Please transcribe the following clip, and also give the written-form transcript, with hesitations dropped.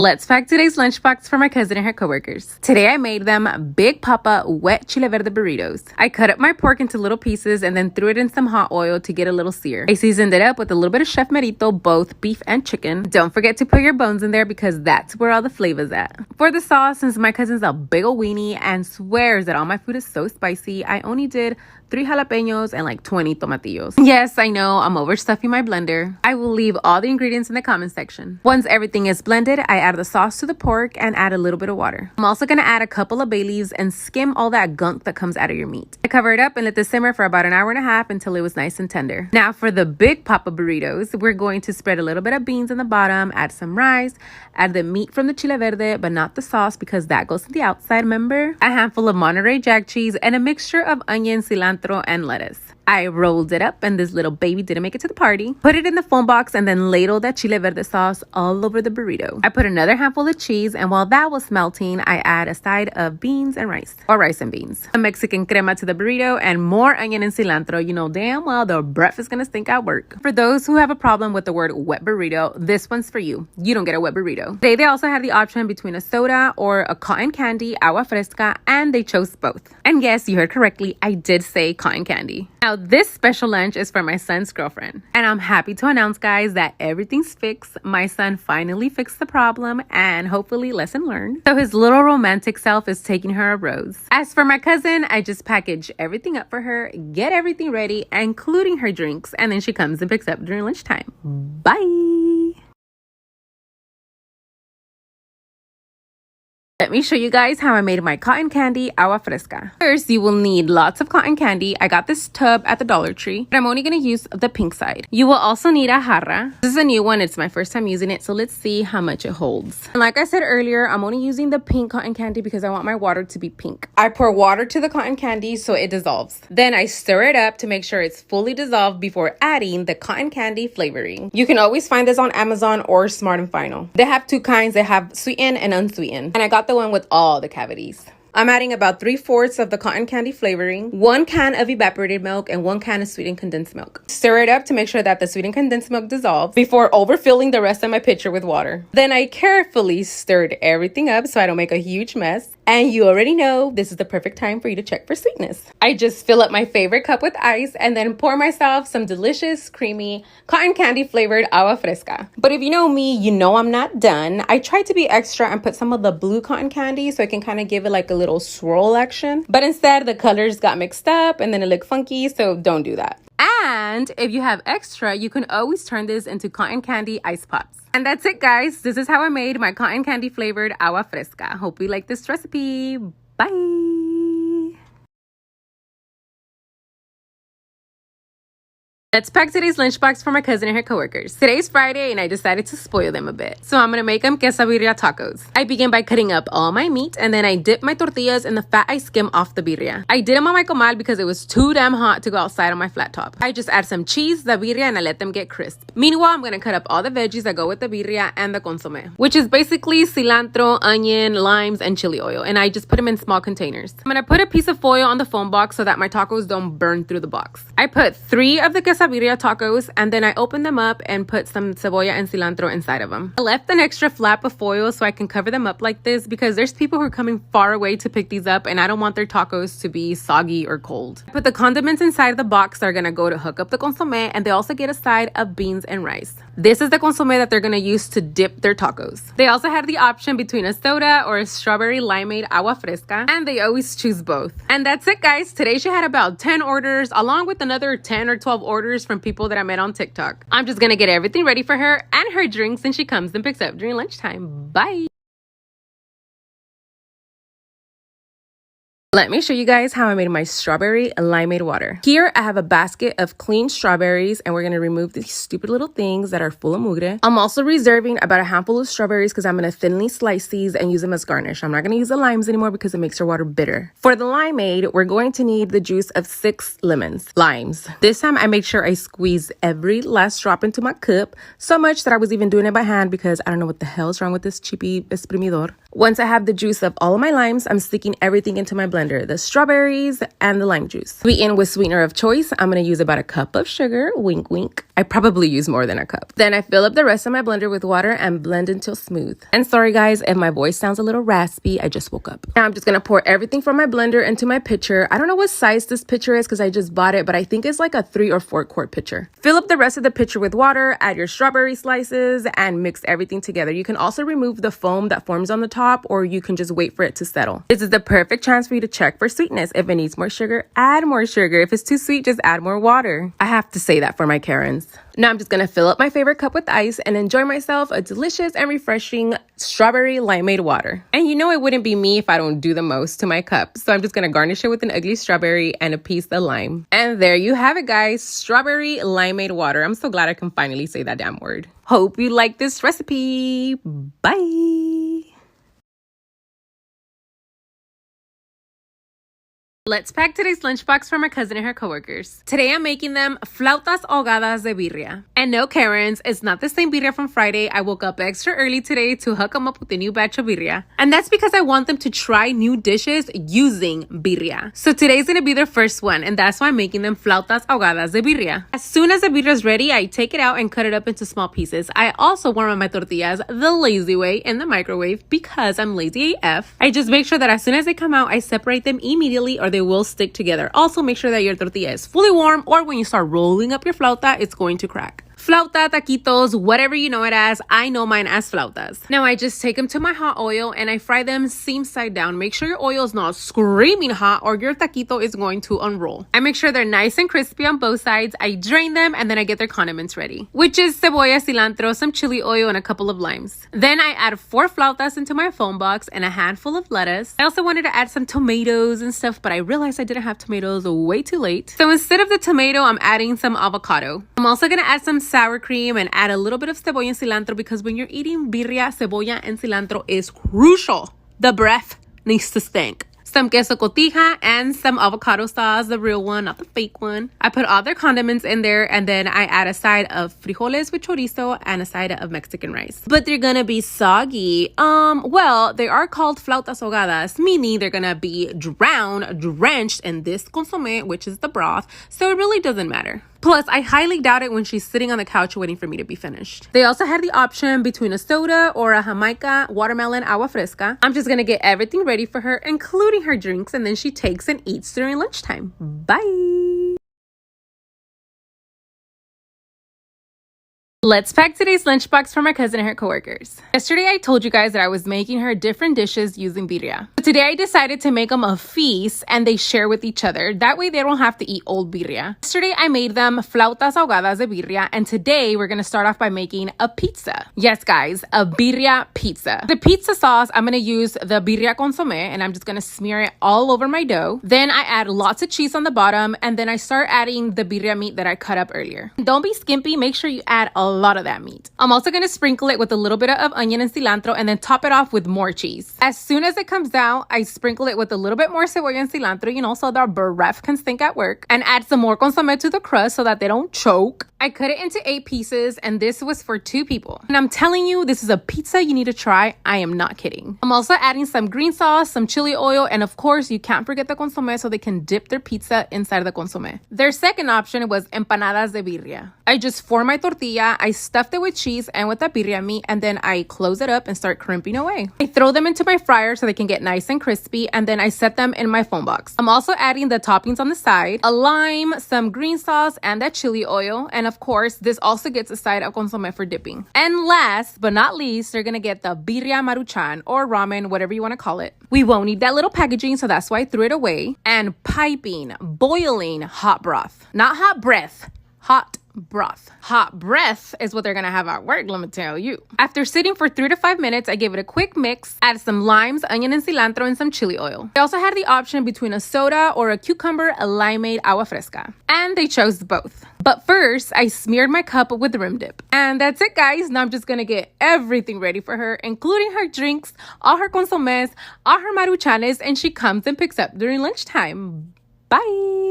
Let's pack today's lunchbox for my cousin and her coworkers. Today I made them Big Papa wet chile verde burritos. I cut up my pork into little pieces and then threw it in some hot oil to get a little sear. I seasoned it up with a little bit of Chef Merito, both beef and chicken. Don't forget to put your bones in there because that's where all the flavor's at. For the sauce, since my cousin's a big ol' weenie and swears that all my food is so spicy, I only did 3 jalapenos and like 20 tomatillos. Yes, I know, I'm overstuffing my blender. I will leave all the ingredients in the comment section. Once everything is blended, I add the sauce to the pork and add a little bit of water. I'm also gonna add a couple of bay leaves and skim all that gunk that comes out of your meat. I cover it up and let this simmer for about an hour and a half until it was nice and tender. Now for the Big Papa burritos, we're going to spread a little bit of beans in the bottom, add some rice, add the meat from the chile verde, but not the sauce because that goes to the outside, remember? A handful of Monterey Jack cheese and a mixture of onion, cilantro, and lettuce. I rolled it up and this little baby didn't make it to the party. Put it in the foam box and then ladled that chile verde sauce all over the burrito. I put another handful of cheese and while that was melting, I add a side of beans and rice, or rice and beans. A Mexican crema to the burrito and more onion and cilantro. You know damn well the breath is gonna stink at work. For those who have a problem with the word wet burrito, this one's for you. You don't get a wet burrito. Today they also had the option between a soda or a cotton candy, agua fresca, and they chose both. And yes, you heard correctly, I did say cotton candy. Now this special lunch is for my son's girlfriend. And I'm happy to announce, guys, that everything's fixed. My son finally fixed the problem and hopefully lesson learned. So his little romantic self is taking her a rose. As for my cousin, I just package everything up for her, get everything ready, including her drinks, and then she comes and picks up during lunchtime. Bye! Let me show you guys how I made my cotton candy agua fresca. First, you will need lots of cotton candy. I got this tub at the Dollar Tree, but I'm only going to use the pink side. You will also need a jarra. This is a new one. It's my first time using it, so let's see how much it holds. And like I said earlier, I'm only using the pink cotton candy because I want my water to be pink. I pour water to the cotton candy so it dissolves. Then I stir it up to make sure it's fully dissolved before adding the cotton candy flavoring. You can always find this on Amazon or Smart and Final. They have two kinds. They have sweetened and unsweetened. And I got the one with all the cavities. I'm adding about 3/4 of the cotton candy flavoring, 1 can of evaporated milk, and 1 can of sweetened condensed milk. Stir it up to make sure that the sweetened condensed milk dissolves before overfilling the rest of my pitcher with water. Then I carefully stirred everything up so I don't make a huge mess. And you already know this is the perfect time for you to check for sweetness. I just fill up my favorite cup with ice and then pour myself some delicious, creamy, cotton candy flavored agua fresca. But if you know me, you know I'm not done. I tried to be extra and put some of the blue cotton candy so I can kind of give it like a little swirl action. But instead, the colors got mixed up and then it looked funky, so don't do that. And if you have extra, you can always turn this into cotton candy ice pops. And that's it, guys. This is how I made my cotton candy flavored agua fresca. Hope you like this recipe. Bye! Let's pack today's lunchbox for my cousin and her coworkers. Today's Friday and I decided to spoil them a bit. So I'm gonna make them Quesabilia Tacos. I begin by cutting up all my meat and then I dip my tortillas in the fat I skim off the birria. I did them on my comal because it was too damn hot to go outside on my flat top. I just add some cheese, the birria, and I let them get crisp. Meanwhile, I'm gonna cut up all the veggies that go with the birria and the consomme, which is basically cilantro, onion, limes, and chili oil. And I just put them in small containers. I'm gonna put a piece of foil on the foam box so that my tacos don't burn through the box. I put 3 of the Birya tacos and then I opened them up and put some cebolla and cilantro inside of them. I left an extra flap of foil so I can cover them up like this because there's people who are coming far away to pick these up and I don't want their tacos to be soggy or cold. I put the condiments inside of the box that are gonna go to hook up the consomme and they also get a side of beans and rice. This is the consomme that they're gonna use to dip their tacos. They also had the option between a soda or a strawberry limeade agua fresca and they always choose both. And that's it, guys. Today she had about 10 orders along with another 10 or 12 orders from people that I met on TikTok. I'm just gonna get everything ready for her and her drinks and she comes and picks up during lunchtime. Bye! Let me show you guys how I made my strawberry limeade water. Here I have a basket of clean strawberries and we're going to remove these stupid little things that are full of mugre. I'm also reserving about a handful of strawberries because I'm going to thinly slice these and use them as garnish. I'm not going to use the limes anymore because it makes your water bitter. For the limeade, we're going to need the juice of 6 limes. This time I made sure I squeeze every last drop into my cup, so much that I was even doing it by hand because I don't know what the hell is wrong with this cheapy exprimidor. Once I have the juice of all of my limes, I'm sticking everything into my blender, the strawberries and the lime juice. Sweeten with sweetener of choice. I'm going to use about a cup of sugar, wink, wink. I probably use more than a cup. Then I fill up the rest of my blender with water and blend until smooth. And sorry guys, if my voice sounds a little raspy, I just woke up. Now I'm just going to pour everything from my blender into my pitcher. I don't know what size this pitcher is because I just bought it, but I think it's like a 3 or 4 quart pitcher. Fill up the rest of the pitcher with water, add your strawberry slices, and mix everything together. You can also remove the foam that forms on the top, or you can just wait for it to settle. This is the perfect chance for you to check for sweetness. If it needs more sugar, add more sugar. If it's too sweet, just add more water. I have to say that for my Karens. Now I'm just gonna fill up my favorite cup with ice and enjoy myself a delicious and refreshing strawberry limeade water. And you know it wouldn't be me if I don't do the most to my cup. So I'm just gonna garnish it with an ugly strawberry and a piece of lime. And there you have it, guys. Strawberry limeade water. I'm so glad I can finally say that damn word. Hope you like this recipe. Bye. Let's pack today's lunchbox for my cousin and her coworkers. Today I'm making them flautas ahogadas de birria. And no, Karens, it's not the same birria from Friday. I woke up extra early today to hook them up with a new batch of birria. And that's because I want them to try new dishes using birria. So today's gonna be their first one, and that's why I'm making them flautas ahogadas de birria. As soon as the birria is ready, I take it out and cut it up into small pieces. I also warm up my tortillas the lazy way in the microwave because I'm lazy AF. I just make sure that as soon as they come out, I separate them immediately or they will stick together. Also, make sure that your tortilla is fully warm, or when you start rolling up your flauta, it's going to crack. Flauta, taquitos, whatever you know it as. I know mine as flautas. Now I just take them to my hot oil and I fry them seam side down. Make sure your oil is not screaming hot or your taquito is going to unroll. I make sure they're nice and crispy on both sides. I drain them and then I get their condiments ready, which is cebolla, cilantro, some chili oil, and a couple of limes. Then I add 4 flautas into my foam box and a handful of lettuce. I also wanted to add some tomatoes and stuff, but I realized I didn't have tomatoes way too late. So instead of the tomato, I'm adding some avocado. I'm also gonna add some sour cream and add a little bit of cebolla and cilantro because when you're eating birria, cebolla and cilantro is crucial. The breath needs to stink. Some queso cotija and some avocado sauce, the real one, not the fake one. I put all their condiments in there and then I add a side of frijoles with chorizo and a side of Mexican rice. But they're gonna be soggy. Well, they are called flautas ahogadas, meaning they're gonna be drenched in this consomme, which is the broth, so it really doesn't matter. Plus, I highly doubt it when she's sitting on the couch waiting for me to be finished. They also had the option between a soda or a Jamaica watermelon agua fresca. I'm just gonna get everything ready for her, including her drinks, and then she takes and eats during lunchtime. Bye! Let's pack today's lunchbox for my cousin and her coworkers. Yesterday, I told you guys that I was making her different dishes using birria. But today, I decided to make them a feast and they share with each other. That way, they don't have to eat old birria. Yesterday, I made them flautas ahogadas de birria, and today, we're gonna start off by making a pizza. Yes, guys, a birria pizza. The pizza sauce, I'm gonna use the birria consomme, and I'm just gonna smear it all over my dough. Then I add lots of cheese on the bottom, and then I start adding the birria meat that I cut up earlier. Don't be skimpy, make sure you add a lot of that meat. I'm also going to sprinkle it with a little bit of onion and cilantro and then top it off with more cheese. As soon as it comes out, I sprinkle it with a little bit more cebolla and cilantro, you know, so the breath can stink at work, and add some more consomme to the crust so that they don't choke. I cut it into 8 pieces and this was for 2 people. And I'm telling you, this is a pizza you need to try. I am not kidding. I'm also adding some green sauce, some chili oil, and of course, you can't forget the consomme so they can dip their pizza inside of the consomme. Their second option was empanadas de birria. I just formed my tortilla, I stuffed it with cheese and with the birria meat, and then I close it up and start crimping away. I throw them into my fryer so they can get nice and crispy, and then I set them in my foam box. I'm also adding the toppings on the side, a lime, some green sauce, and that chili oil, and of course, this also gets a side of consomme for dipping. And last but not least, you're gonna get the birria maruchan or ramen, whatever you want to call it. We won't need that little packaging, so that's why I threw it away. And piping, boiling hot broth. Not hot breath, hot broth. Hot breath is what they're gonna have at work, let me tell you. After sitting for 3 to 5 minutes, I gave it a quick mix, add some limes, onion and cilantro, and some chili oil. I also had the option between a soda or a cucumber, a limeade agua fresca, and they chose both. But first, I smeared my cup with rim dip. And that's it, guys. Now I'm just gonna get everything ready for her, including her drinks, all her consommes, all her maruchanes, and she comes and picks up during lunchtime. Bye!